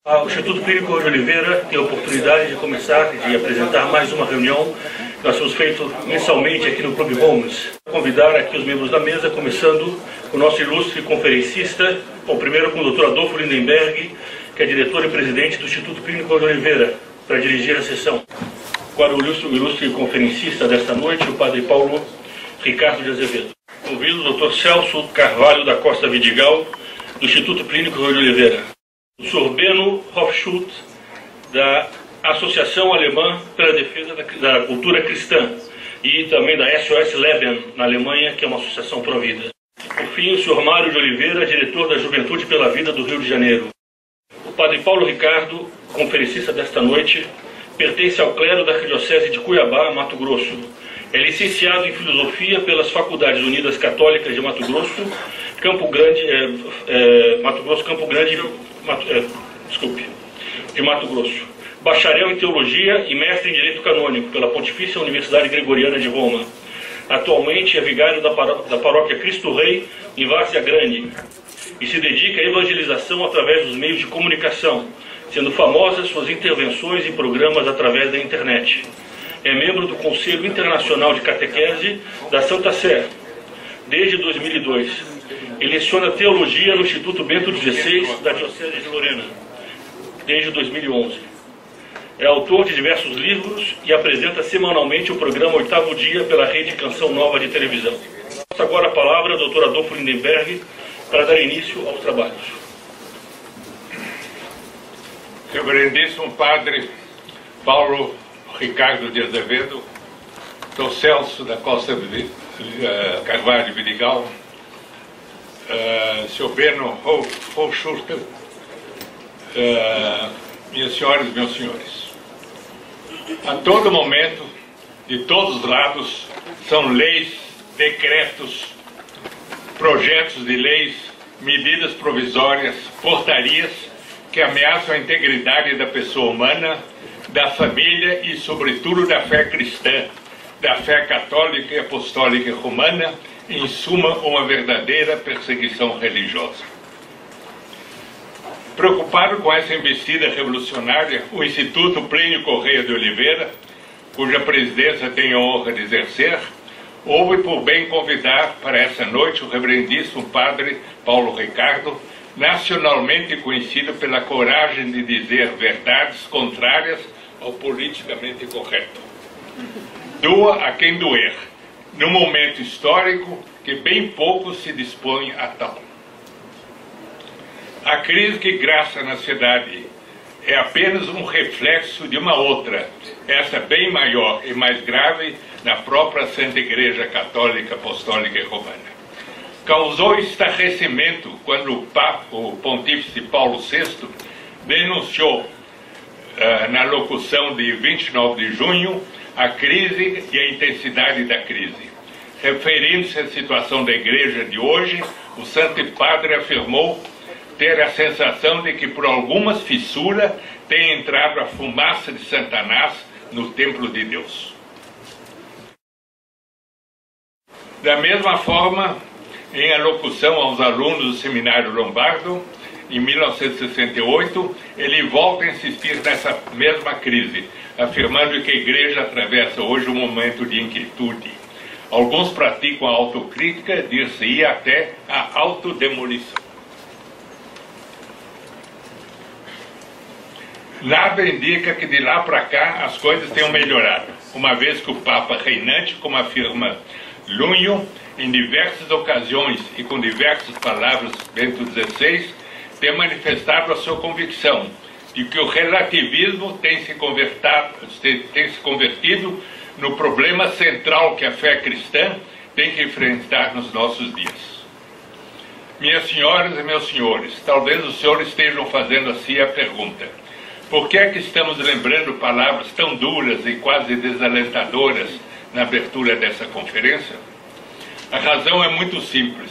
O Instituto Clínico de Oliveira tem a oportunidade de começar e de apresentar mais uma reunião que nós temos feito mensalmente aqui no Clube Holmes. Vou convidar aqui os membros da mesa, começando com o nosso ilustre conferencista, primeiro com o Dr. Adolfo Lindenberg, que é diretor e presidente do Instituto Clínico de Oliveira, para dirigir a sessão. Agora o ilustre conferencista desta noite, o Padre Paulo Ricardo de Azevedo. Convido o Dr. Celso Carvalho da Costa Vidigal, do Instituto Clínico de Oliveira. O Sr. Benno Hofschult, da Associação Alemã pela Defesa da Cultura Cristã, e também da SOS Leben, na Alemanha, que é uma associação pró-vida. Por fim, o Sr. Mário de Oliveira, diretor da Juventude pela Vida do Rio de Janeiro. O Padre Paulo Ricardo, conferencista desta noite, pertence ao clero da Arquidiocese de Cuiabá, Mato Grosso. É licenciado em Filosofia pelas Faculdades Unidas Católicas de Mato Grosso, Campo Grande, de Mato Grosso. Bacharel em Teologia e mestre em Direito Canônico pela Pontifícia Universidade Gregoriana de Roma. Atualmente é vigário da paróquia Cristo Rei, em Várzea Grande, e se dedica à evangelização através dos meios de comunicação, sendo famosas suas intervenções em programas através da internet. É membro do Conselho Internacional de Catequese da Santa Sé, desde 2002. Ele leciona Teologia no Instituto Bento XVI da Diocese de Lorena, desde 2011. É autor de diversos livros e apresenta semanalmente o programa Oitavo Dia pela Rede Canção Nova de televisão. Passo agora a palavra ao Dr. Adolfo Lindenberg para dar início aos trabalhos. Reverendíssimo Padre Paulo Ricardo de Azevedo, Dr. Celso da Costa Carvalho de Vidigal, Sr. Benno Hofschult, minhas senhoras e meus senhores. A todo momento, de todos os lados, são leis, decretos, projetos de leis, medidas provisórias, portarias que ameaçam a integridade da pessoa humana, da família e, sobretudo, da fé cristã, da fé católica e apostólica romana, em suma, uma verdadeira perseguição religiosa. Preocupado com essa investida revolucionária, o Instituto Plínio Correia de Oliveira, cuja presidência tenho a honra de exercer, houve por bem convidar para essa noite o reverendíssimo Padre Paulo Ricardo, nacionalmente conhecido pela coragem de dizer verdades contrárias ao politicamente correto. Doa a quem doer, num momento histórico que bem pouco se dispõe a tal. A crise que graça na cidade é apenas um reflexo de uma outra, essa bem maior e mais grave na própria Santa Igreja Católica Apostólica e Romana. Causou estarrecimento quando o Pontífice Paulo VI denunciou, na locução de 29 de junho, a crise e a intensidade da crise. Referindo-se à situação da Igreja de hoje, o Santo Padre afirmou ter a sensação de que por algumas fissuras tem entrado a fumaça de Satanás no templo de Deus. Da mesma forma, em alocução aos alunos do Seminário Lombardo, em 1968, ele volta a insistir nessa mesma crise, afirmando que a Igreja atravessa hoje um momento de inquietude. Alguns praticam a autocrítica, dir-se-ia até a autodemolição. Nada indica que de lá para cá as coisas tenham melhorado, uma vez que o Papa reinante, como afirma Lunho, em diversas ocasiões e com diversas palavras, Bento XVI, tem manifestado a sua convicção de que o relativismo tem se convertido no problema central que a fé cristã tem que enfrentar nos nossos dias. Minhas senhoras e meus senhores, talvez os senhores estejam fazendo assim a pergunta: por que é que estamos lembrando palavras tão duras e quase desalentadoras na abertura dessa conferência? A razão é muito simples.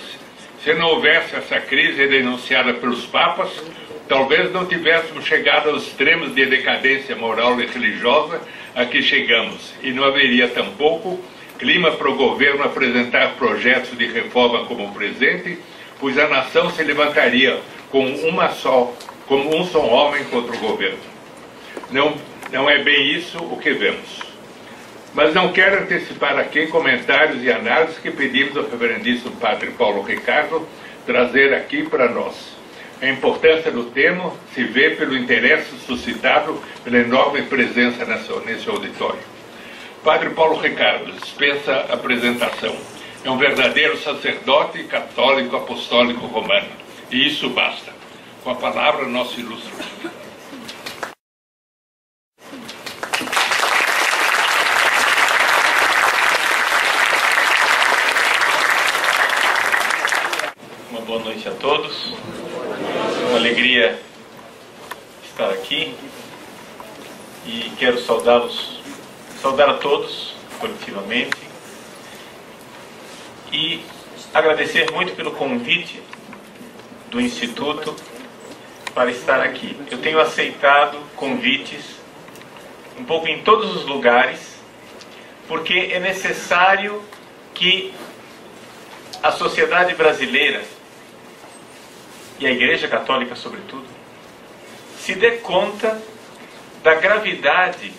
Se não houvesse essa crise denunciada pelos papas, talvez não tivéssemos chegado aos extremos de decadência moral e religiosa a que chegamos, e não haveria tampouco clima para o governo apresentar projetos de reforma como o presente, pois a nação se levantaria com uma só como um só homem contra o governo. Não é bem isso o que vemos. Mas não quero antecipar aqui comentários e análises que pedimos ao reverendíssimo Padre Paulo Ricardo trazer aqui para nós. A importância do tema se vê pelo interesse suscitado pela enorme presença nesse auditório. Padre Paulo Ricardo dispensa apresentação. É um verdadeiro sacerdote católico apostólico romano. E isso basta. Com a palavra, nosso ilustre. Uma boa noite a todos. Uma alegria estar aqui. E quero saudar a todos, coletivamente. E agradecer muito pelo convite do Instituto para estar aqui. Eu tenho aceitado convites um pouco em todos os lugares, porque é necessário que a sociedade brasileira, e a Igreja Católica sobretudo, se dê conta da gravidade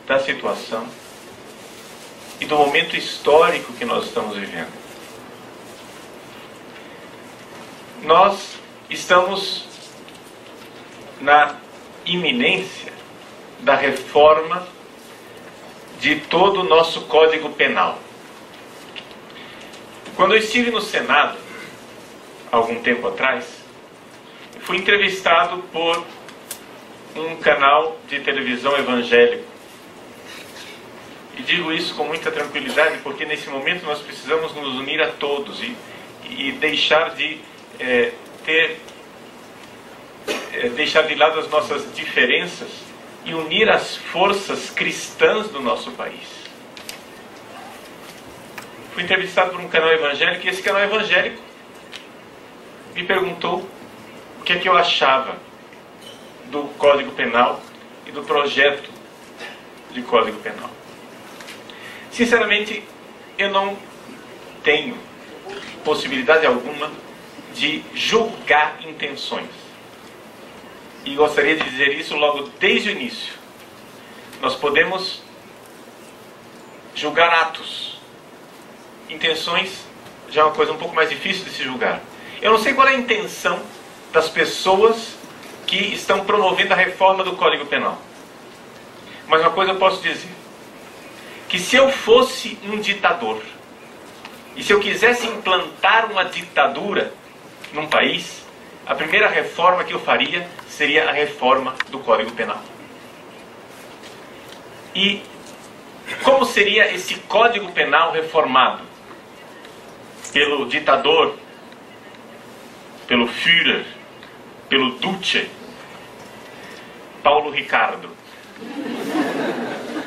da situação e do momento histórico que nós estamos vivendo. Nós estamos na iminência da reforma de todo o nosso Código Penal. Quando eu estive no Senado, há algum tempo atrás, fui entrevistado por um canal de televisão evangélico. E digo isso com muita tranquilidade, porque nesse momento nós precisamos nos unir a todos e deixar de deixar de lado as nossas diferenças e unir as forças cristãs do nosso país. Fui entrevistado por um canal evangélico, e esse canal evangélico me perguntou o que é que eu achava do Código Penal e do projeto de Código Penal. Sinceramente, eu não tenho possibilidade alguma de julgar intenções. E gostaria de dizer isso logo desde o início. Nós podemos julgar atos. Intenções já é uma coisa um pouco mais difícil de se julgar. Eu não sei qual é a intenção das pessoas que estão promovendo a reforma do Código Penal. Mas uma coisa eu posso dizer. Que se eu fosse um ditador, e se eu quisesse implantar uma ditadura num país, a primeira reforma que eu faria seria a reforma do Código Penal. E como seria esse Código Penal reformado? Pelo ditador, pelo Führer, pelo Duce, Paulo Ricardo.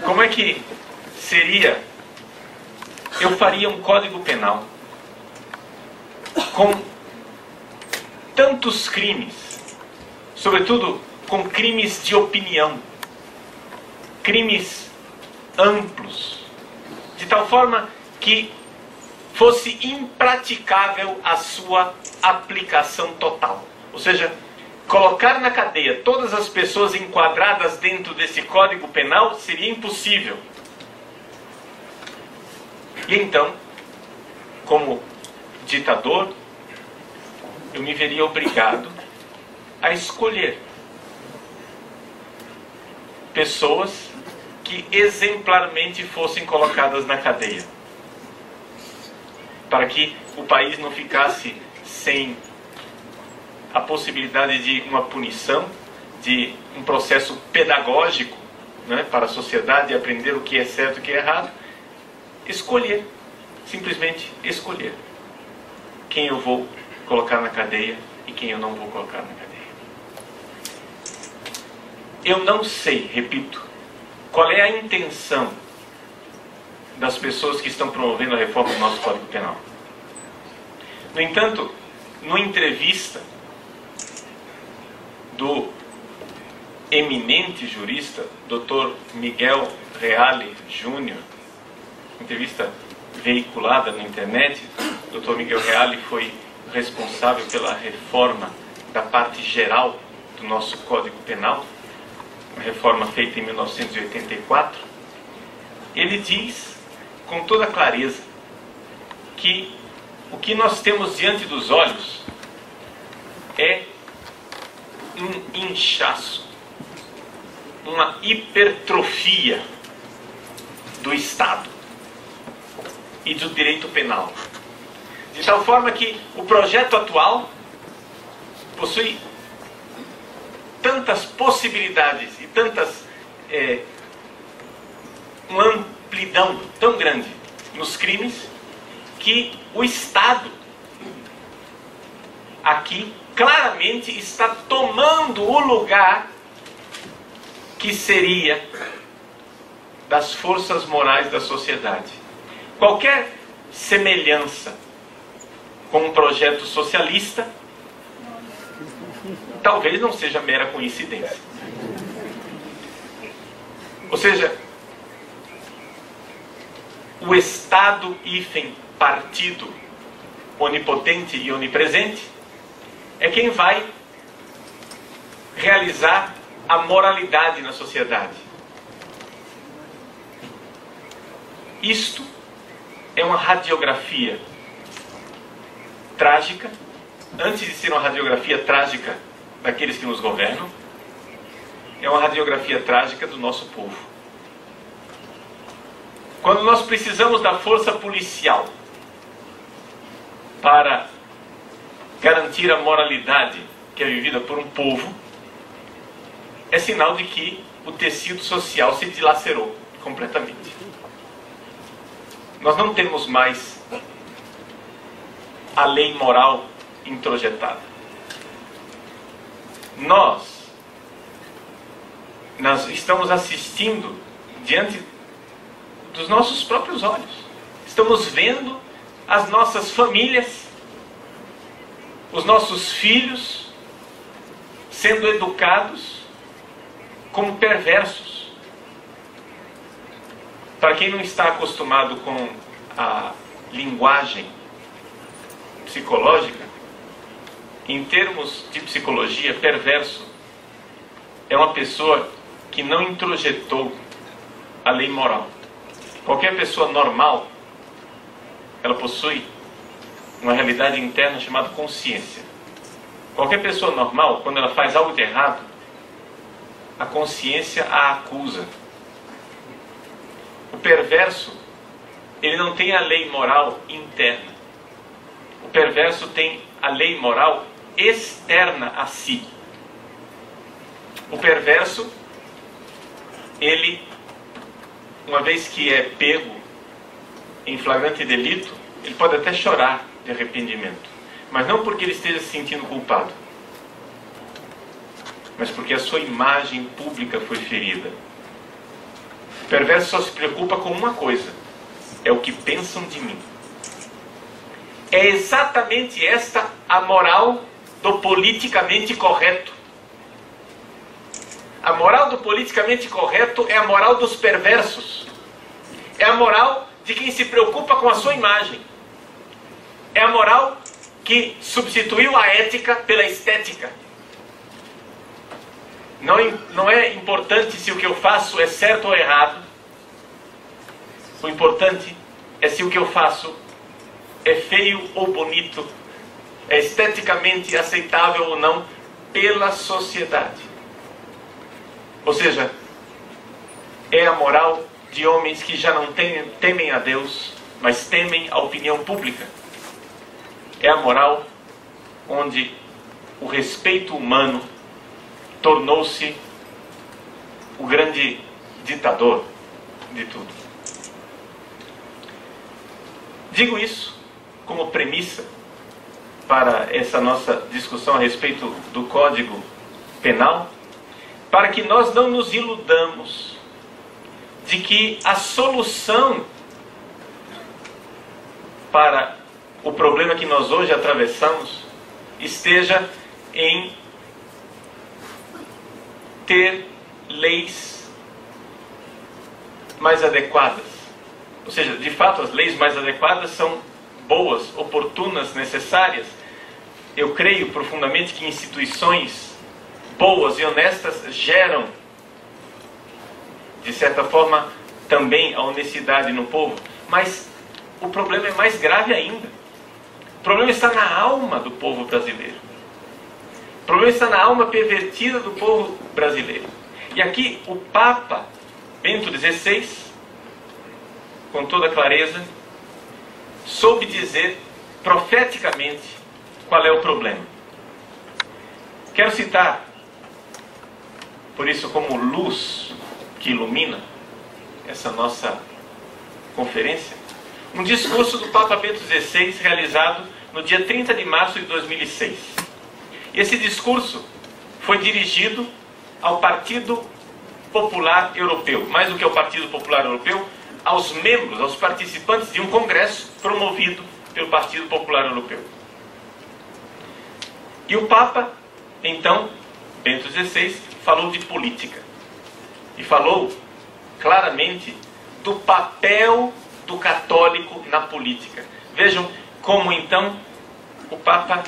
Como é que seria? Eu faria um Código Penal com tantos crimes, sobretudo com crimes de opinião, crimes amplos, de tal forma que fosse impraticável a sua aplicação total. Ou seja, colocar na cadeia todas as pessoas enquadradas dentro desse Código Penal seria impossível. E então, como ditador, eu me veria obrigado a escolher pessoas que exemplarmente fossem colocadas na cadeia, para que o país não ficasse sem a possibilidade de uma punição, de um processo pedagógico, né, para a sociedade aprender o que é certo e o que é errado. Escolher, simplesmente escolher quem eu vou colocar na cadeia e quem eu não vou colocar na cadeia. Eu não sei, repito, qual é a intenção das pessoas que estão promovendo a reforma do nosso Código Penal. No entanto, numa entrevista do eminente jurista, Dr. Miguel Reale Júnior, entrevista veiculada na internet, Dr. Miguel Reale foi responsável pela reforma da parte geral do nosso Código Penal, uma reforma feita em 1984, ele diz com toda clareza que o que nós temos diante dos olhos é um inchaço, uma hipertrofia do Estado e do direito penal. De tal forma que o projeto atual possui tantas possibilidades e uma amplidão tão grande nos crimes, que o Estado aqui claramente está tomando o lugar que seria das forças morais da sociedade. Qualquer semelhança com um projeto socialista talvez não seja mera coincidência. Ou seja, o Estado hífen partido onipotente e onipresente é quem vai realizar a moralidade na sociedade. Isto é uma radiografia trágica, antes de ser uma radiografia trágica daqueles que nos governam, é uma radiografia trágica do nosso povo. Quando nós precisamos da força policial para garantir a moralidade que é vivida por um povo, é sinal de que o tecido social se dilacerou completamente. Nós não temos mais a lei moral introjetada. Nós estamos assistindo diante dos nossos próprios olhos. Estamos vendo as nossas famílias, os nossos filhos sendo educados como perversos. Para quem não está acostumado com a linguagem psicológica, em termos de psicologia, perverso é uma pessoa que não introjetou a lei moral. Qualquer pessoa normal, ela possui uma realidade interna chamada consciência. Qualquer pessoa normal, quando ela faz algo de errado, a consciência a acusa. O perverso, ele não tem a lei moral interna. O perverso tem a lei moral externa a si. O perverso, ele, uma vez que é pego em flagrante delito, ele pode até chorar de arrependimento, mas não porque ele esteja se sentindo culpado, mas porque a sua imagem pública foi ferida. O perverso só se preocupa com uma coisa: é o que pensam de mim. É exatamente esta a moral do politicamente correto. A moral do politicamente correto é a moral dos perversos. É a moral de quem se preocupa com a sua imagem. É a moral que substituiu a ética pela estética. Não é importante se o que eu faço é certo ou errado. O importante é se o que eu faço é feio ou bonito, é esteticamente aceitável ou não pela sociedade. Ou seja, é a moral de homens que já não temem a Deus, mas temem a opinião pública. É a moral onde o respeito humano tornou-se o grande ditador de tudo. Digo isso como premissa para essa nossa discussão a respeito do Código Penal, para que nós não nos iludamos de que a solução para o problema que nós hoje atravessamos esteja em ter leis mais adequadas. Ou seja, de fato, as leis mais adequadas são boas, oportunas, necessárias. Eu creio profundamente que instituições boas e honestas geram, de certa forma, também a honestidade no povo. Mas o problema é mais grave ainda. O problema está na alma do povo brasileiro. O problema está na alma pervertida do povo brasileiro. E aqui o Papa Bento XVI, com toda clareza, soube dizer profeticamente qual é o problema. Quero citar, por isso, como luz que ilumina essa nossa conferência, um discurso do Papa Bento XVI realizado no dia 30 de março de 2006. Esse discurso foi dirigido ao Partido Popular Europeu, mais do que ao Partido Popular Europeu, aos membros, aos participantes de um congresso promovido pelo Partido Popular Europeu. E o Papa, então, Bento XVI, falou de política. E falou claramente do papel do católico na política. Vejam como, então, o Papa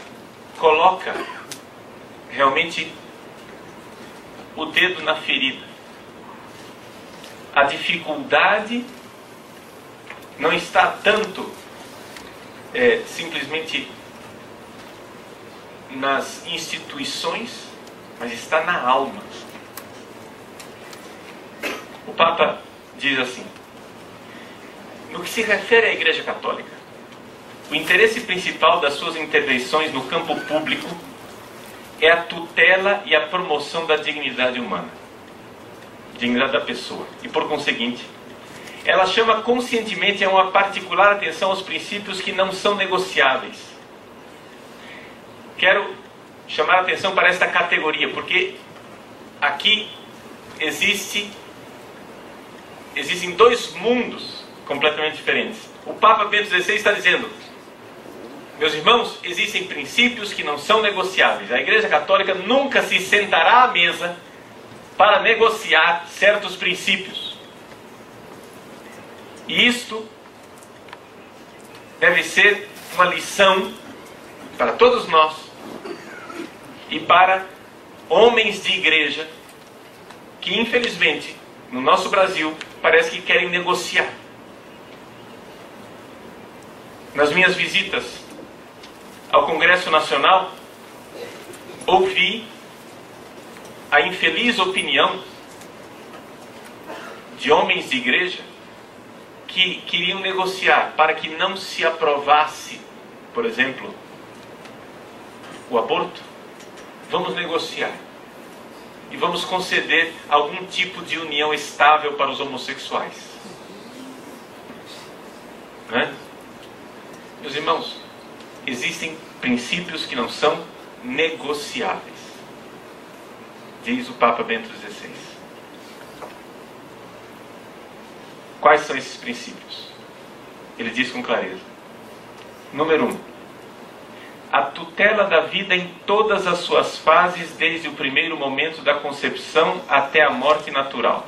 coloca realmente o dedo na ferida. A dificuldade não está tanto simplesmente nas instituições, mas está na alma. O Papa diz assim: no que se refere à Igreja Católica, o interesse principal das suas intervenções no campo público é a tutela e a promoção da dignidade humana, dignidade da pessoa, e por conseguinte, ela chama conscientemente a uma particular atenção aos princípios que não são negociáveis. Quero chamar a atenção para esta categoria, porque aqui existem dois mundos completamente diferentes. O Papa Bento XVI está dizendo: meus irmãos, existem princípios que não são negociáveis. A Igreja Católica nunca se sentará à mesa para negociar certos princípios. E isto deve ser uma lição para todos nós e para homens de igreja que, infelizmente, no nosso Brasil, parece que querem negociar. Nas minhas visitas ao Congresso Nacional, ouvi a infeliz opinião de homens de igreja que queriam negociar para que não se aprovasse, por exemplo, o aborto. Vamos negociar e vamos conceder algum tipo de união estável para os homossexuais. Não é? Meus irmãos, existem princípios que não são negociáveis, diz o Papa Bento XVI. Quais são esses princípios? Ele diz com clareza. Número 1. A tutela da vida em todas as suas fases, desde o primeiro momento da concepção até a morte natural.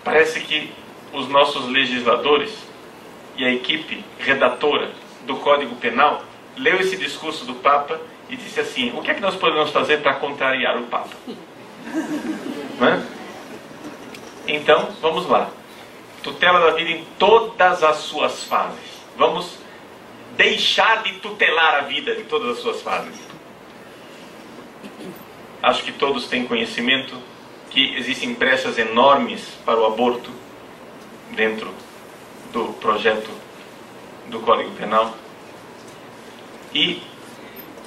Parece que os nossos legisladores e a equipe redatora do Código Penal leu esse discurso do Papa e disse assim: o que é que nós podemos fazer para contrariar o Papa? Não é? Então, vamos lá. Tutela da vida em todas as suas fases. Vamos deixar de tutelar a vida em todas as suas fases. Acho que todos têm conhecimento que existem brechas enormes para o aborto dentro do projeto do Código Penal. E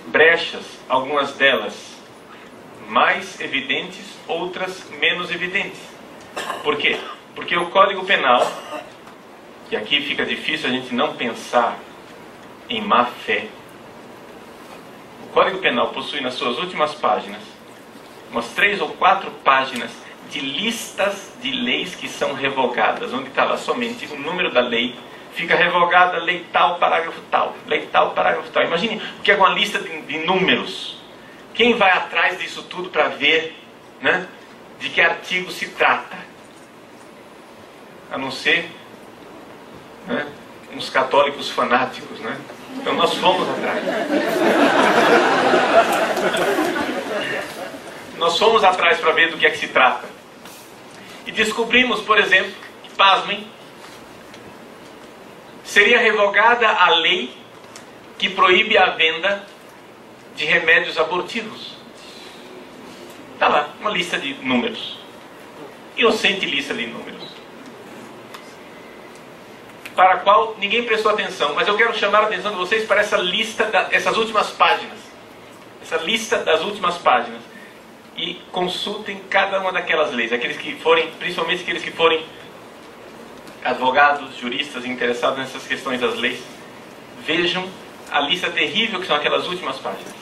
brechas, algumas delas mais evidentes, outras menos evidentes. Por quê? Porque o Código Penal, e aqui fica difícil a gente não pensar em má fé, o Código Penal possui nas suas últimas páginas umas 3 ou 4 páginas de listas de leis que são revogadas, onde está lá somente o número da lei, fica revogada lei tal, parágrafo tal, lei tal, parágrafo tal. Imagine o que é uma lista de números. Quem vai atrás disso tudo para ver, né, de que artigo se trata? A não ser, né, uns católicos fanáticos, né? Então nós fomos atrás. nós fomos atrás para ver do que é que se trata. E descobrimos, por exemplo, que, pasmem, seria revogada a lei que proíbe a venda de remédios abortivos. Está lá, uma lista de números. Inocente lista de números. Para a qual ninguém prestou atenção. Mas eu quero chamar a atenção de vocês para essa lista, essas últimas páginas. Essa lista das últimas páginas. E consultem cada uma daquelas leis. Aqueles que forem, principalmente aqueles que forem advogados, juristas interessados nessas questões das leis. Vejam a lista terrível que são aquelas últimas páginas.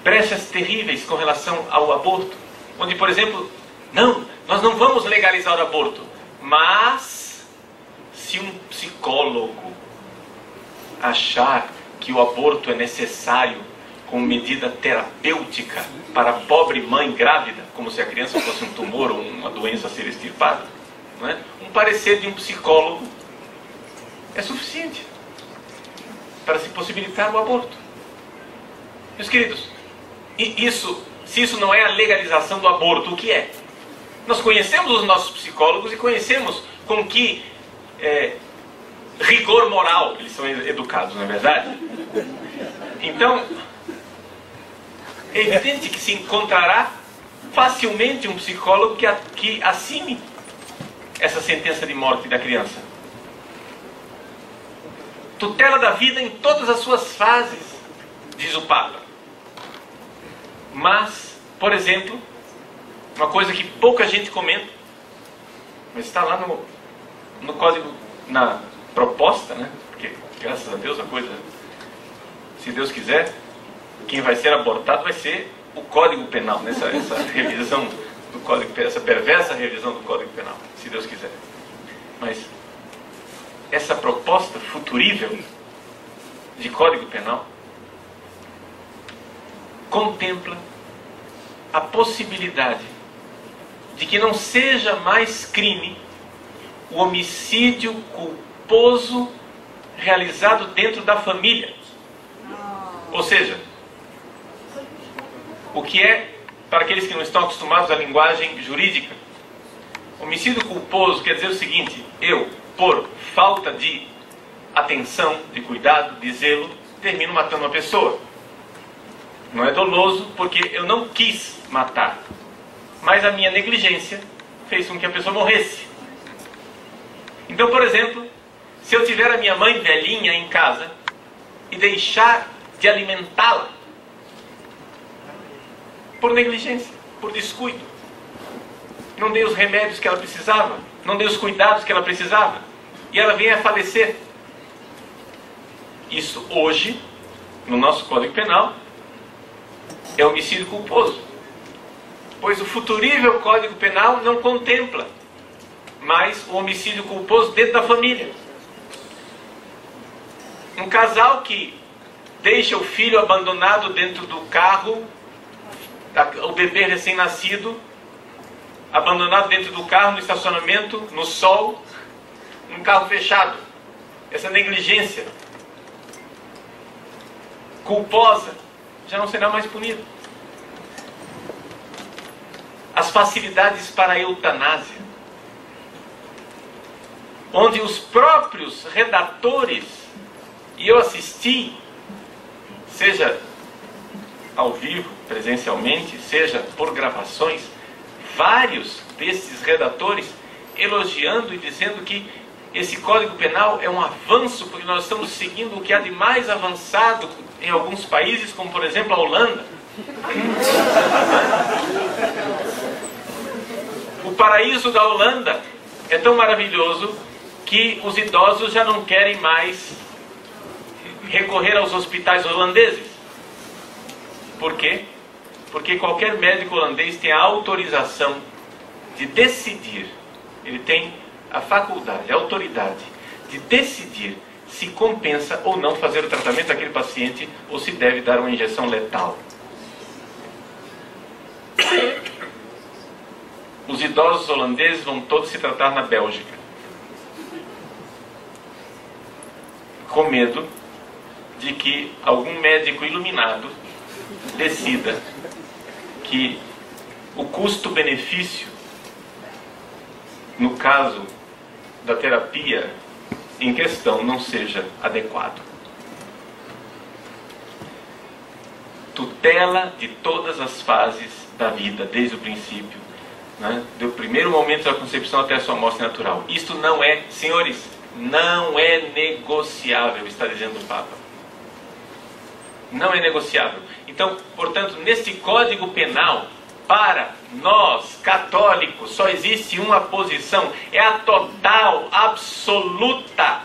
Brechas terríveis com relação ao aborto. Onde, por exemplo, não, nós não vamos legalizar o aborto. Mas, se um psicólogo achar que o aborto é necessário como medida terapêutica para a pobre mãe grávida, como se a criança fosse um tumor ou uma doença a ser extirpada, não é? Um parecer de um psicólogo é suficiente para se possibilitar o aborto. Meus queridos, se isso não é a legalização do aborto, o que é? Nós conhecemos os nossos psicólogos e conhecemos com que rigor moral eles são educados, não é verdade? Então, é evidente que se encontrará facilmente um psicólogo que assine essa sentença de morte da criança. Tutela da vida em todas as suas fases, diz o Papa. Mas, por exemplo, uma coisa que pouca gente comenta, mas está lá no código, na proposta, né? Porque, graças a Deus, a coisa, se Deus quiser, quem vai ser abortado vai ser o Código Penal, nessa revisão do Código Penal, essa perversa revisão do Código Penal, se Deus quiser. Mas essa proposta futurível de Código Penal contempla a possibilidade de que não seja mais crime o homicídio culposo realizado dentro da família. Ou seja, o que é, para aqueles que não estão acostumados à linguagem jurídica, homicídio culposo quer dizer o seguinte: eu, por falta de atenção, de cuidado, de zelo, termino matando uma pessoa. Não é doloso porque eu não quis matar, mas a minha negligência fez com que a pessoa morresse. Então, por exemplo, se eu tiver a minha mãe velhinha em casa e deixar de alimentá-la por negligência, por descuido, não dei os remédios que ela precisava, não dei os cuidados que ela precisava, e ela vem a falecer. Isso hoje, no nosso Código Penal, é homicídio culposo, pois o futurível Código Penal não contempla mais o homicídio culposo dentro da família. Um casal que deixa o filho abandonado dentro do carro, o bebê recém-nascido, abandonado dentro do carro, no estacionamento, no sol, num carro fechado. Essa negligência culposa já não será mais punido. As facilidades para a eutanásia, onde os próprios redatores, e eu assisti, seja ao vivo, presencialmente, seja por gravações, vários desses redatores elogiando e dizendo que esse Código Penal é um avanço, porque nós estamos seguindo o que há de mais avançado em alguns países, como por exemplo a Holanda. O paraíso da Holanda é tão maravilhoso que os idosos já não querem mais recorrer aos hospitais holandeses. Por quê? Porque qualquer médico holandês tem a autorização de decidir, ele tem a faculdade, a autoridade de decidir se compensa ou não fazer o tratamento daquele paciente ou se deve dar uma injeção letal. Os idosos holandeses vão todos se tratar na Bélgica, com medo de que algum médico iluminado decida que o custo-benefício, no caso da terapia em questão, não seja adequado. Tutela de todas as fases da vida, desde o princípio, né? Do primeiro momento da concepção até a sua morte natural. Isto não é, senhores, não é negociável, está dizendo o Papa. Não é negociável. Então, portanto, neste Código Penal, para nós, católicos, só existe uma posição, é a total, absoluta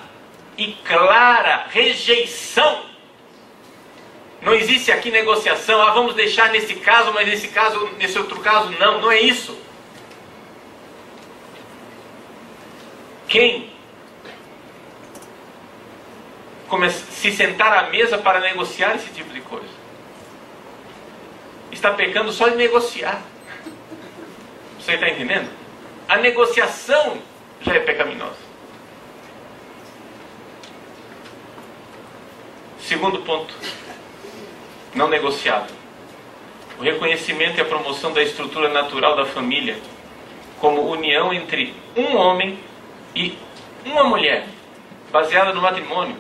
e clara rejeição. Não existe aqui negociação, vamos deixar nesse caso, mas nesse caso, nesse outro caso, não, não é isso. Quem se sentar à mesa para negociar esse tipo de coisa está pecando só de negociar. Você está entendendo? A negociação já é pecaminosa. Segundo ponto, não negociável: o reconhecimento e a promoção da estrutura natural da família como união entre um homem e uma mulher, baseada no matrimônio,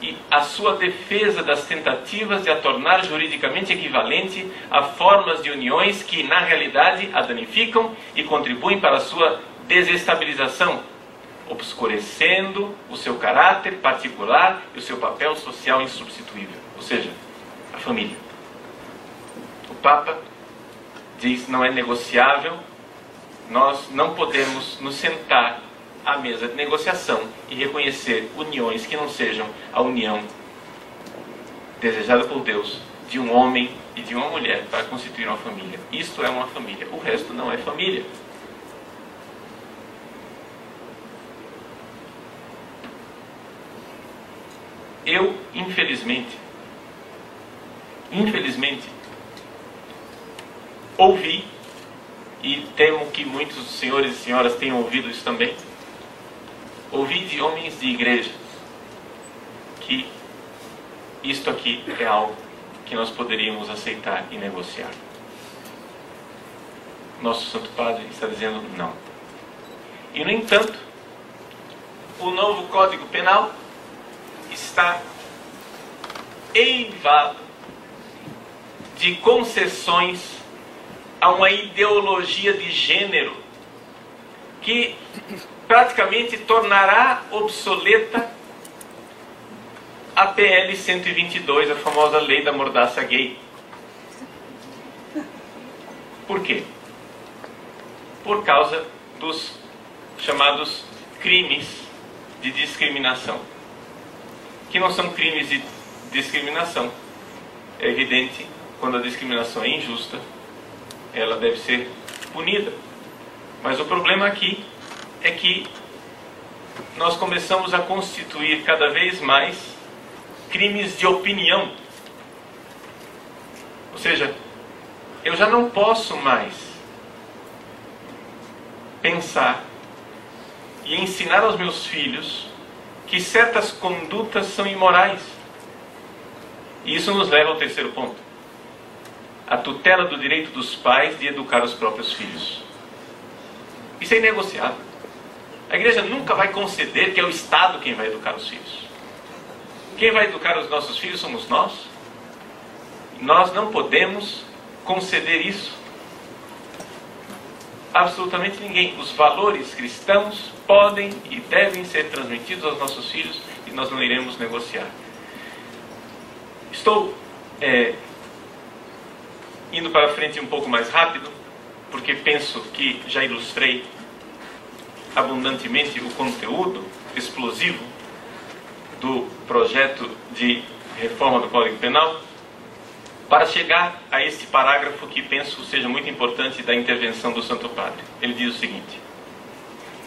e a sua defesa das tentativas de a tornar juridicamente equivalente a formas de uniões que, na realidade, a danificam e contribuem para a sua desestabilização, obscurecendo o seu caráter particular e o seu papel social insubstituível, ou seja, a família. O Papa diz: não é negociável, nós não podemos nos sentar à mesa de negociação e reconhecer uniões que não sejam a união desejada por Deus de um homem e de uma mulher para constituir uma família. Isto é uma família, o resto não é família. Eu, infelizmente, ouvi, e temo que muitos senhores e senhoras tenham ouvido isso também, ouvi de homens de igreja que isto aqui é algo que nós poderíamos aceitar e negociar. Nosso Santo Padre está dizendo não. E, no entanto, o novo Código Penal está eivado de concessões a uma ideologia de gênero que praticamente tornará obsoleta a PL 122, a famosa lei da mordaça gay. Por quê? Por causa dos chamados crimes de discriminação, que não são crimes de discriminação. É evidente, quando a discriminação é injusta, ela deve ser punida. Mas o problema aqui é que nós começamos a constituir cada vez mais crimes de opinião. Ou seja, eu já não posso mais pensar e ensinar aos meus filhos que certas condutas são imorais. E isso nos leva ao terceiro ponto: a tutela do direito dos pais de educar os próprios filhos. Isso é inegociável. A igreja nunca vai conceder que é o Estado quem vai educar os filhos. Quem vai educar os nossos filhos somos nós. Nós não podemos conceder isso. Absolutamente ninguém. Os valores cristãos podem e devem ser transmitidos aos nossos filhos e nós não iremos negociar. Estou indo para frente um pouco mais rápido, porque penso que já ilustrei abundantemente o conteúdo explosivo do projeto de reforma do Código Penal, para chegar a este parágrafo que penso seja muito importante da intervenção do Santo Padre. Ele diz o seguinte: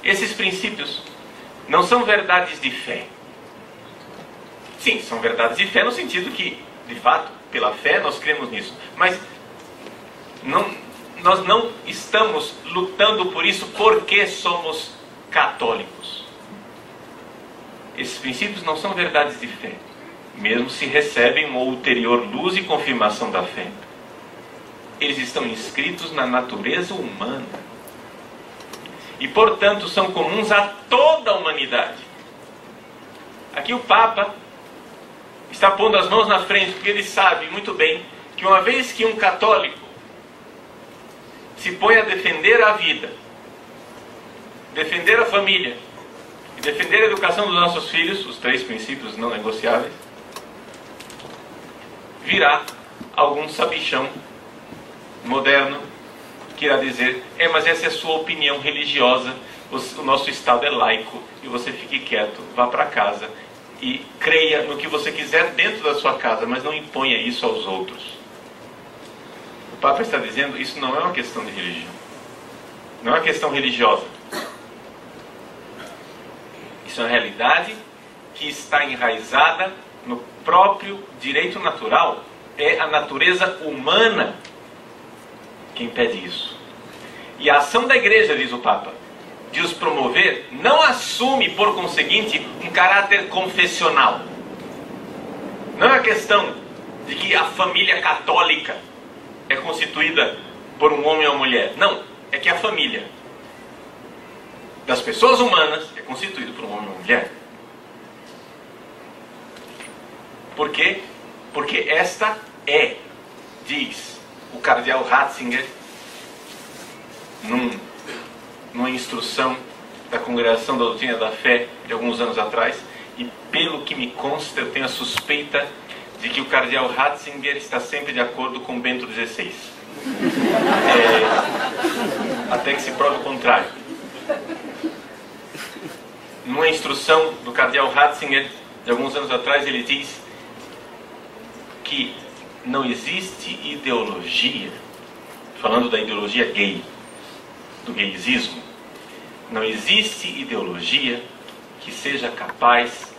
esses princípios não são verdades de fé. Sim, são verdades de fé no sentido que, de fato, pela fé nós cremos nisso, mas nós não estamos lutando por isso porque somos católicos. Esses princípios não são verdades de fé. mesmo se recebem uma ulterior luz e confirmação da fé. Eles estão inscritos na natureza humana e, portanto, são comuns a toda a humanidade. Aqui o Papa está pondo as mãos na frente, porque ele sabe muito bem que uma vez que um católico se põe a defender a vida, defender a família e defender a educação dos nossos filhos, os 3 princípios não negociáveis, virá algum sabichão moderno que irá dizer: mas essa é a sua opinião religiosa, o nosso Estado é laico e você fique quieto, vá para casa e creia no que você quiser dentro da sua casa, mas não imponha isso aos outros. O Papa está dizendo: isso não é uma questão de religião, não é uma questão religiosa. Isso é uma realidade que está enraizada no próprio direito natural. É a natureza humana que impede isso. E a ação da Igreja, diz o Papa, de os promover, não assume, por conseguinte, um caráter confessional. Não é uma questão de que a família católica é constituída por um homem e uma mulher. Não, é que a família das pessoas humanas é constituída por um homem e uma mulher. Por quê? Porque esta é, diz o cardeal Ratzinger, numa instrução da Congregação da Doutrina da Fé de alguns anos atrás, e pelo que me consta, eu tenho a suspeita de que o cardeal Ratzinger está sempre de acordo com Bento XVI. Até que se prove o contrário. Numa instrução do cardeal Ratzinger de alguns anos atrás, ele diz que não existe ideologia, falando da ideologia gay, do gaysismo, não existe ideologia que seja capaz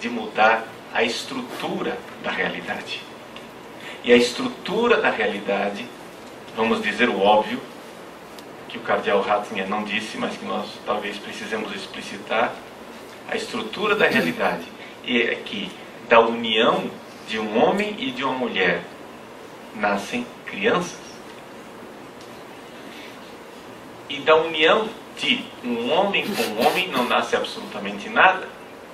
de mudar a estrutura da realidade. E a estrutura da realidade, vamos dizer o óbvio, que o cardeal Ratzinger não disse, mas que nós talvez precisemos explicitar, a estrutura da realidade é que da união de um homem e de uma mulher nascem crianças. E da união de um homem com um homem não nasce absolutamente nada.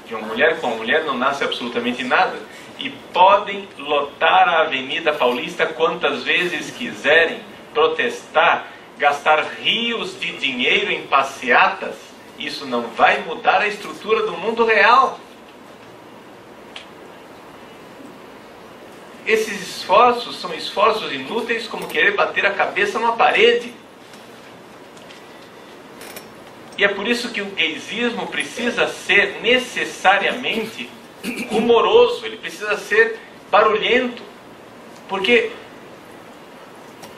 De uma mulher com uma mulher não nasce absolutamente nada. E podem lotar a Avenida Paulista quantas vezes quiserem, protestar, gastar rios de dinheiro em passeatas. Isso não vai mudar a estrutura do mundo real. Esses esforços são esforços inúteis, como querer bater a cabeça numa parede. E é por isso que o gaysismo precisa ser necessariamente rumoroso, ele precisa ser barulhento. Porque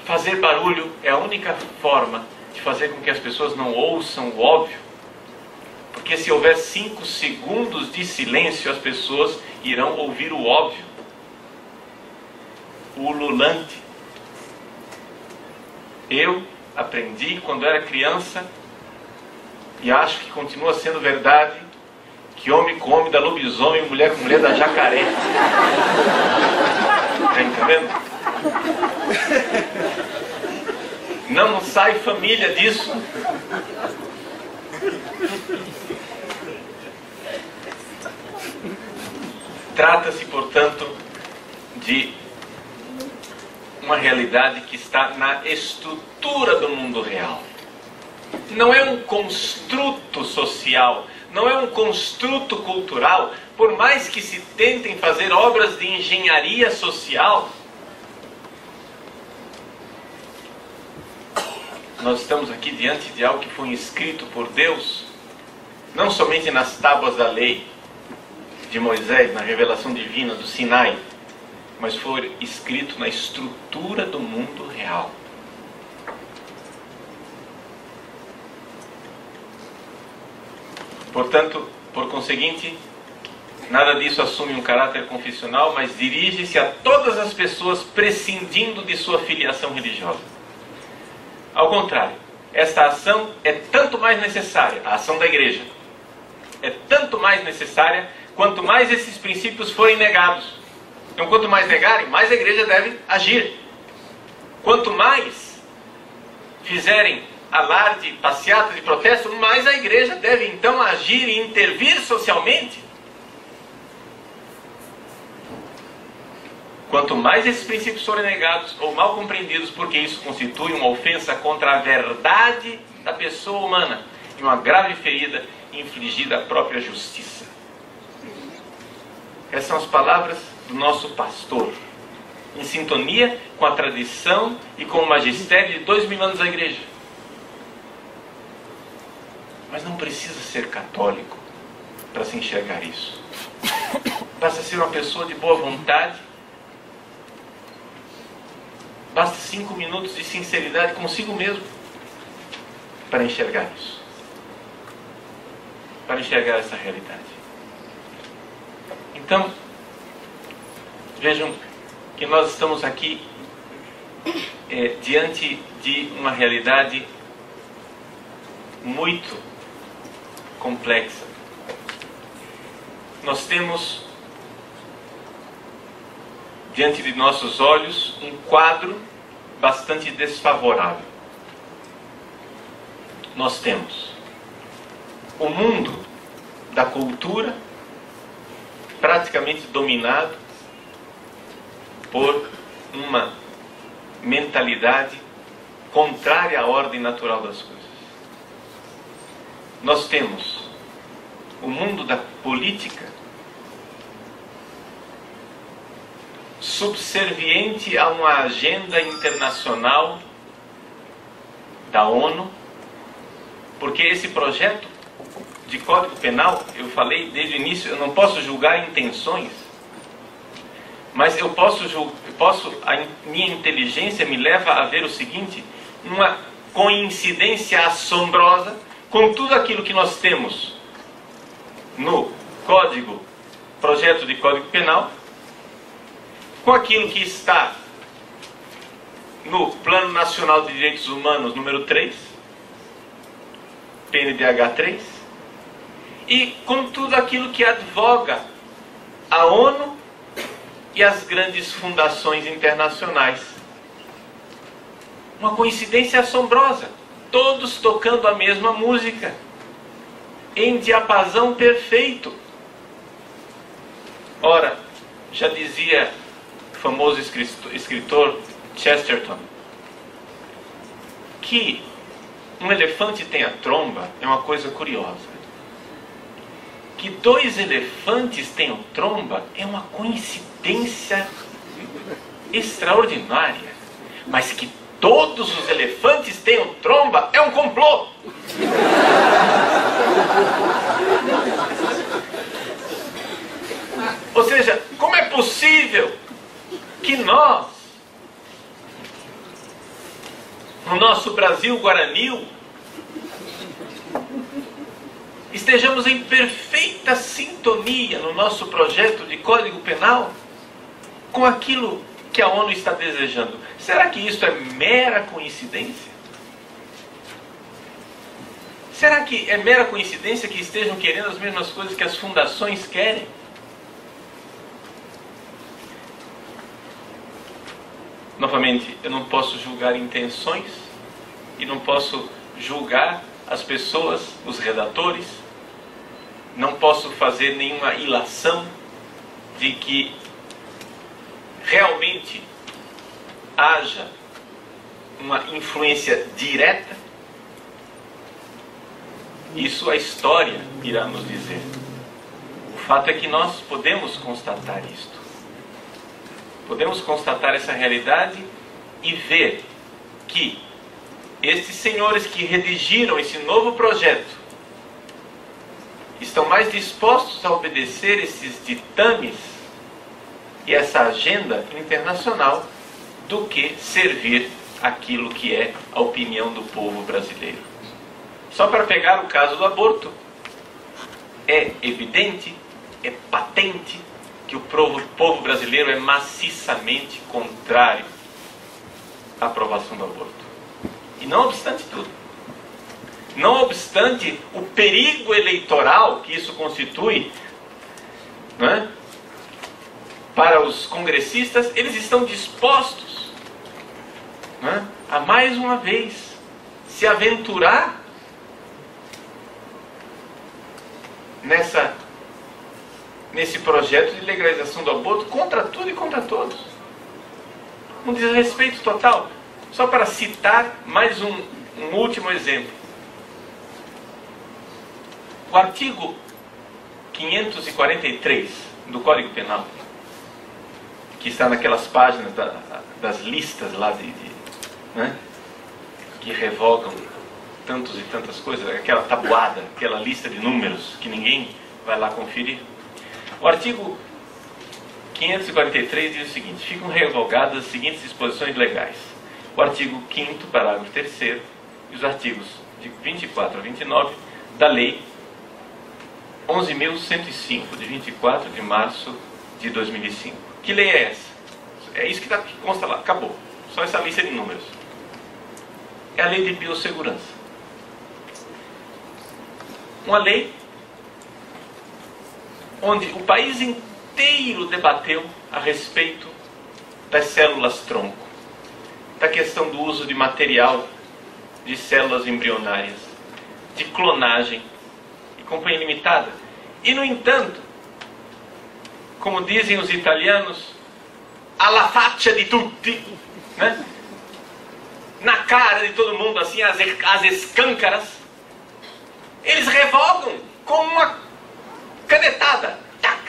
fazer barulho é a única forma de fazer com que as pessoas não ouçam o óbvio. Porque se houver 5 segundos de silêncio, as pessoas irão ouvir o óbvio. O ululante. Eu aprendi quando era criança, e acho que continua sendo verdade, que homem com homem dá lobisomem, mulher com mulher dá jacaré. Está entendendo? Não sai família disso. Trata-se, portanto, de uma realidade que está na estrutura do mundo real. Não é um construto social, não é um construto cultural, por mais que se tentem fazer obras de engenharia social. Nós estamos aqui diante de algo que foi escrito por Deus, não somente nas tábuas da lei de Moisés, na revelação divina do Sinai, mas foi escrito na estrutura do mundo real. Portanto, por conseguinte, nada disso assume um caráter confessional, mas dirige-se a todas as pessoas prescindindo de sua filiação religiosa. Ao contrário, esta ação é tanto mais necessária, a ação da Igreja, é tanto mais necessária quanto mais esses princípios forem negados. Então, quanto mais negarem, mais a igreja deve agir. Quanto mais fizerem alarde, passeata de protesto, mais a igreja deve então agir e intervir socialmente. Quanto mais esses princípios forem negados ou mal compreendidos, porque isso constitui uma ofensa contra a verdade da pessoa humana e uma grave ferida infligida à própria justiça. Essas são as palavras do nosso pastor, em sintonia com a tradição e com o magistério de 2000 anos da igreja. Mas não precisa ser católico para se enxergar isso. Basta ser uma pessoa de boa vontade. Basta 5 minutos de sinceridade consigo mesmo para enxergar isso. Para enxergar essa realidade. Então, vejam que nós estamos aqui diante de uma realidade muito complexa. Nós temos diante de nossos olhos um quadro bastante desfavorável. Nós temos o mundo da cultura praticamente dominado por uma mentalidade contrária à ordem natural das coisas. Nós temos o mundo da política subserviente a uma agenda internacional da ONU, porque esse projeto de Código Penal, eu falei desde o início, eu não posso julgar intenções, mas a minha inteligência me leva a ver o seguinte: uma coincidência assombrosa com tudo aquilo que nós temos no projeto de Código Penal, com aquilo que está no Plano Nacional de Direitos Humanos número 3, PNDH 3, e com tudo aquilo que advoga a ONU e as grandes fundações internacionais. Uma coincidência assombrosa, todos tocando a mesma música, em diapasão perfeito. Ora, já dizia o famoso escritor Chesterton que um elefante tem a tromba é uma coisa curiosa. Que 2 elefantes tenham tromba é uma coincidência extraordinária. Mas que todos os elefantes tenham tromba é um complô. Ou seja, como é possível que nós, no nosso Brasil guaranil, estejamos em perfeita sintonia no nosso projeto de Código Penal com aquilo que a ONU está desejando? Será que isso é mera coincidência? Será que é mera coincidência que estejam querendo as mesmas coisas que as fundações querem? Novamente, eu não posso julgar intenções e não posso julgar as pessoas, os redatores. Não posso fazer nenhuma ilação de que realmente haja uma influência direta. Isso a história irá nos dizer. O fato é que nós podemos constatar isto. Podemos constatar essa realidade e ver que estes senhores que redigiram esse novo projeto estão mais dispostos a obedecer esses ditames e essa agenda internacional do que servir aquilo que é a opinião do povo brasileiro. Só para pegar o caso do aborto, é evidente, é patente que o povo brasileiro é maciçamente contrário à aprovação do aborto. E não obstante tudo, não obstante o perigo eleitoral que isso constitui não é? Para os congressistas, eles estão dispostos, não é? A mais uma vez se aventurar nesse projeto de legalização do aborto contra tudo e contra todos. Um desrespeito total. Só para citar mais um último exemplo. O artigo 543 do Código Penal, que está naquelas páginas das listas lá né, que revogam tantos e tantas coisas, aquela tabuada, aquela lista de números que ninguém vai lá conferir. O artigo 543 diz o seguinte: ficam revogadas as seguintes disposições legais. O artigo 5º, parágrafo 3º, e os artigos de 24 a 29 da Lei 11.105, de 24 de março de 2005. Que lei é essa? É isso que consta lá, acabou. Só essa lista de números. É a Lei de Biossegurança. Uma lei onde o país inteiro debateu a respeito das células-tronco, da questão do uso de material de células embrionárias, de clonagem e companhia limitada. E, no entanto, como dizem os italianos, alla faccia di tutti, né? Na cara de todo mundo, assim, as escâncaras, eles revogam com uma canetada, tac,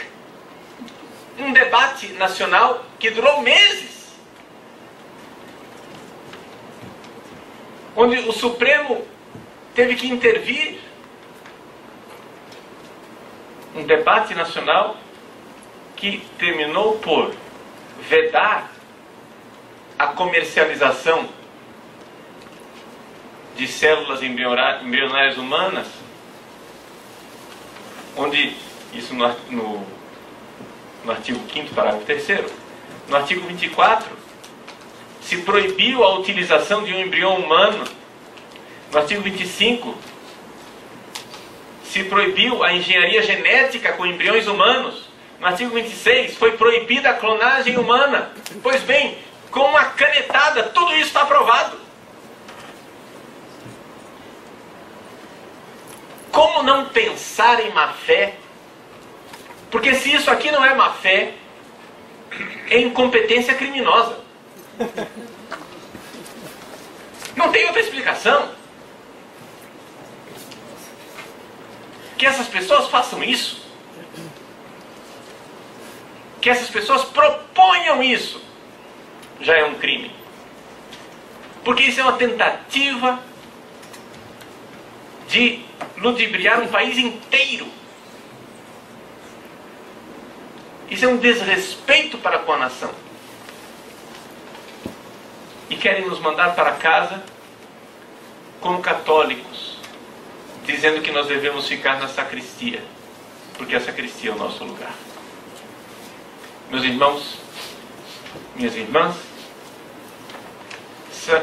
um debate nacional que durou meses, onde o Supremo teve que intervir. Um debate nacional que terminou por vedar a comercialização de células embrionárias humanas, onde, isso no artigo 5º, parágrafo 3º, no artigo 24, se proibiu a utilização de um embrião humano. No artigo 25, se proibiu a engenharia genética com embriões humanos. No artigo 26, foi proibida a clonagem humana. Pois bem, com uma canetada, tudo isso está aprovado. Como não pensar em má fé? Porque se isso aqui não é má fé, é incompetência criminosa. Não tem outra explicação. Que essas pessoas façam isso, que essas pessoas proponham isso, já é um crime. Porque isso é uma tentativa de ludibriar um país inteiro. Isso é um desrespeito para com a nação. E querem nos mandar para casa como católicos, dizendo que nós devemos ficar na sacristia, porque a sacristia é o nosso lugar. Meus irmãos, minhas irmãs,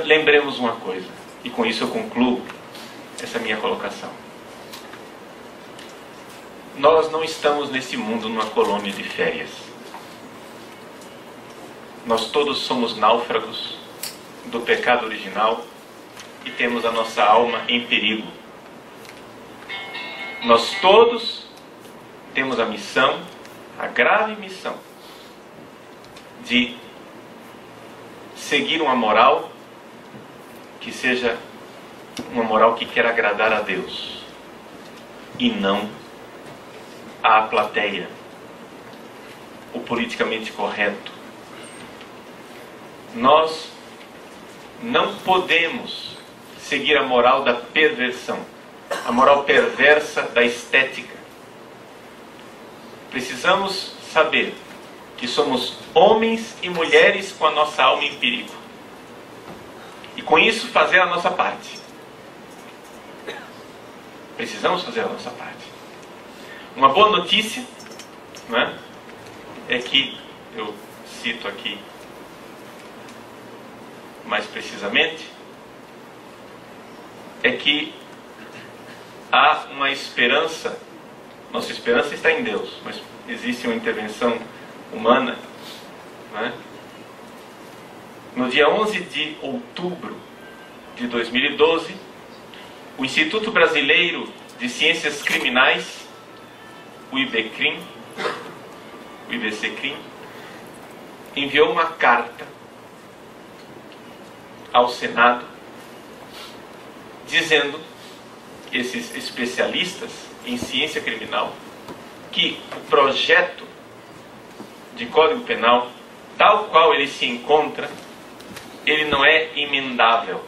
lembremos uma coisa, e com isso eu concluo essa minha colocação. Nós não estamos nesse mundo numa colônia de férias. Nós todos somos náufragos do pecado original e temos a nossa alma em perigo. Nós todos temos a missão, a grave missão, de seguir uma moral que seja uma moral que quer agradar a Deus e não à plateia, o politicamente correto. Nós não podemos seguir a moral da perversão, a moral perversa da estética. Precisamos saber que somos homens e mulheres com a nossa alma em perigo. E com isso fazer a nossa parte. Precisamos fazer a nossa parte. Uma boa notícia, não é? É que, eu cito aqui mais precisamente, é que há uma esperança Nossa esperança está em Deus, mas existe uma intervenção humana, né? No dia 11 de outubro de 2012, o Instituto Brasileiro de Ciências Criminais, o IBCRIM, enviou uma carta ao Senado dizendo, esses especialistas em ciência criminal, que o projeto de Código Penal, tal qual ele se encontra, ele não é emendável.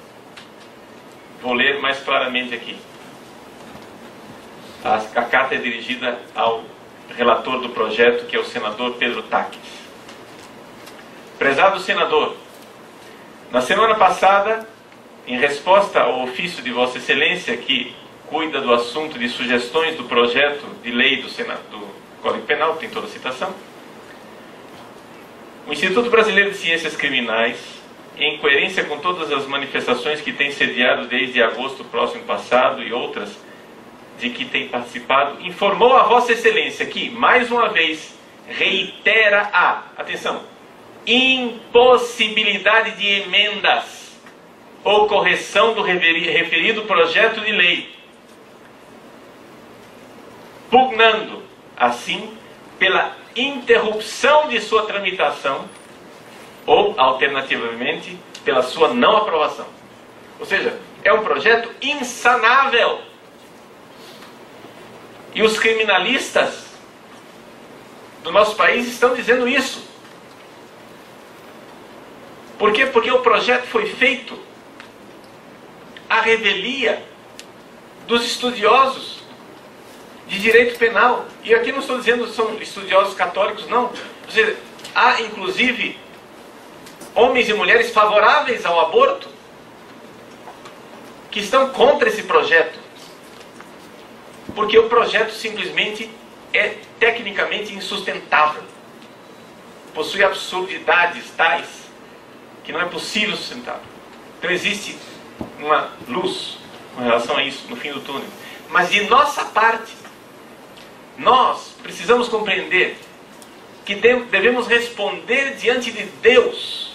Vou ler mais claramente aqui. A carta é dirigida ao relator do projeto, que é o senador Pedro Taques. Prezado senador, na semana passada, em resposta ao ofício de Vossa Excelência, que cuida do assunto de sugestões do projeto de lei do Código Penal, tem toda a citação, o Instituto Brasileiro de Ciências Criminais, em coerência com todas as manifestações que tem sediado desde agosto próximo passado e outras de que tem participado, informou a Vossa Excelência que, mais uma vez, reitera atenção, impossibilidade de emendas ou correção do referido projeto de lei, pugnando, assim, pela interrupção de sua tramitação ou, alternativamente, pela sua não aprovação. Ou seja, é um projeto insanável. E os criminalistas do nosso país estão dizendo isso. Por quê? Porque o projeto foi feito à revelia dos estudiosos de direito penal. E aqui não estou dizendo que são estudiosos católicos, não. Ou seja, há, inclusive, homens e mulheres favoráveis ao aborto que estão contra esse projeto. Porque o projeto simplesmente é tecnicamente insustentável. Possui absurdidades tais que não é possível sustentar. Então existe uma luz com relação a isso no fim do túnel. Mas de nossa parte, nós precisamos compreender que devemos responder diante de Deus.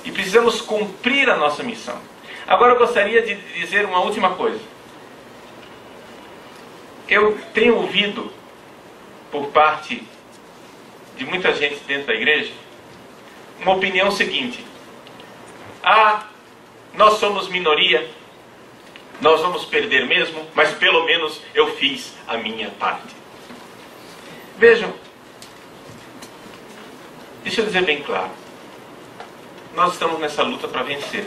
E precisamos cumprir a nossa missão. Agora eu gostaria de dizer uma última coisa. Eu tenho ouvido, por parte de muita gente dentro da igreja, uma opinião seguinte: nós somos minoria, nós vamos perder mesmo, mas pelo menos eu fiz a minha parte. Vejam, deixa eu dizer bem claro, nós estamos nessa luta para vencer,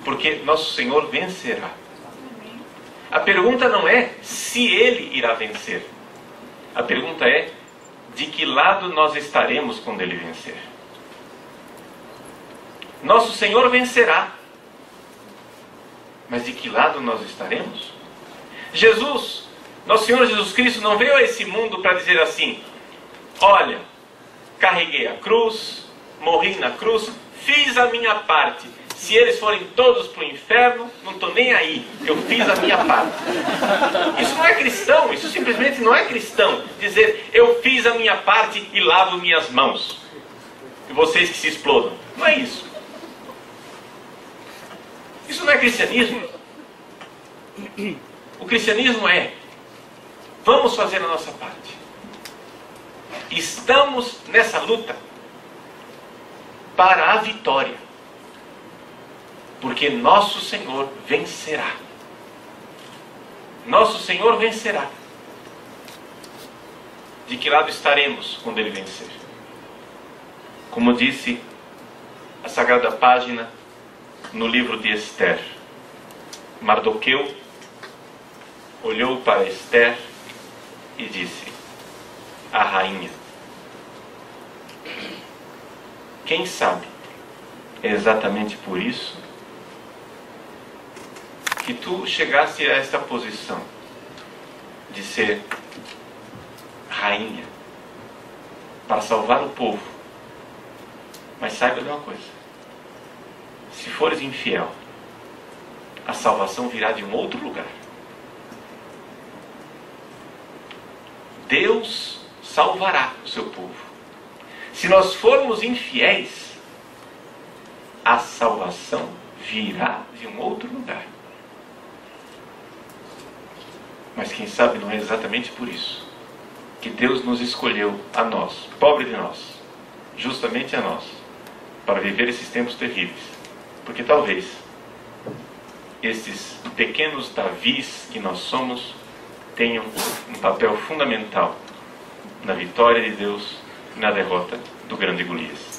porque nosso Senhor vencerá. A pergunta não é se Ele irá vencer. A pergunta é de que lado nós estaremos quando Ele vencer. Nosso Senhor vencerá. Mas de que lado nós estaremos? Jesus, nosso Senhor Jesus Cristo, não veio a esse mundo para dizer assim: olha, carreguei a cruz, morri na cruz, fiz a minha parte. Se eles forem todos para o inferno, não estou nem aí. Eu fiz a minha parte. Isso não é cristão. Isso simplesmente não é cristão. Dizer, eu fiz a minha parte e lavo minhas mãos. E vocês que se explodam. Não é isso. Isso não é cristianismo. O cristianismo é: vamos fazer a nossa parte. Estamos nessa luta para a vitória. Porque nosso Senhor vencerá. Nosso Senhor vencerá. De que lado estaremos quando Ele vencer? Como disse a Sagrada Página no livro de Esther, Mardoqueu olhou para Esther e disse: a rainha. Quem sabe é exatamente por isso que tu chegasse a esta posição de ser rainha para salvar o povo. Mas saiba de uma coisa: se fores infiel, a salvação virá de um outro lugar. Deus salvará o seu povo. Se nós formos infiéis, a salvação virá de um outro lugar. Mas quem sabe não é exatamente por isso que Deus nos escolheu a nós, pobre de nós, justamente a nós, para viver esses tempos terríveis. Porque talvez esses pequenos Davis que nós somos tenham um papel fundamental na vitória de Deus e na derrota do grande Golias.